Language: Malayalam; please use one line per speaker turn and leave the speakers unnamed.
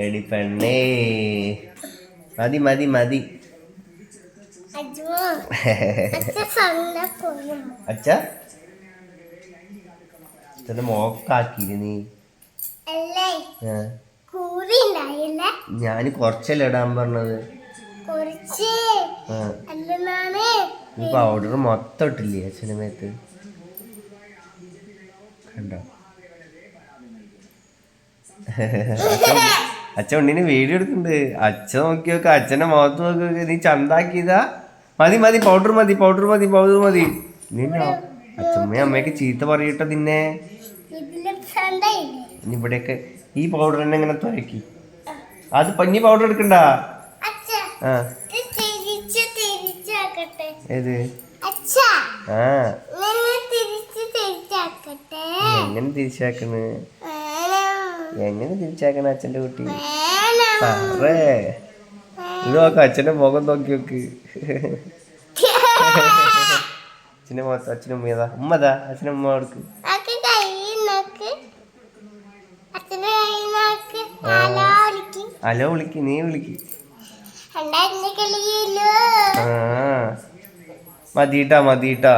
എടി പെണ്ണേ മതി മതി മതി. അച്ഛ മോക്കാക്കിര് നീ. ഞാന് കൊറച്ചല്ലേ ഇടാൻ പറഞ്ഞത്. ഈ പൗഡർ മൊത്തം ഇട്ടില്ലേ അച്ഛൻ്റെ മേത്ത്? കണ്ടോ? അച്ഛൻ ഉണ്ണിന് വീഡിയോ എടുക്കുന്നുണ്ട്. അച്ഛൻ നോക്കി നോക്ക, അച്ഛൻ്റെ മുഖത്ത് നോക്കി. നീ ചന്താക്കിയതാ? മതി മതി, പൗഡർ മതി, പൗഡർ മതി, പൗഡർ മതി. നീനോ അച്ഛമ്മയും അമ്മയൊക്കെ ചീത്ത പറയട്ടോ നിന്നെ. ഇവിടെയൊക്കെ ഈ പൗഡർ തന്നെ ഇങ്ങനെ തുരക്കി. അത് പഞ്ഞി പൗഡർ എടുക്കണ്ട. ആ ഏത്? ആ എങ്ങനെ തിരിച്ചാക്കണ്? എങ്ങനെ തിരിച്ചാക്കണ അച്ഛൻ്റെ കുട്ടി? പറേ. ഇത് നോക്ക, അച്ഛൻ്റെ മുഖം നോക്കി നോക്ക്. അച്ഛൻ്റെ മുഖത്ത് അച്ഛനും ഉമ്മതാ. ഉമ്മതാ അച്ഛനും ഉമ്മ കൊടുക്ക്. ഹലോ വിളിക്ക്, നീ വിളിക്ക്. ആ മതിട്ടാ മതിട്ടാ.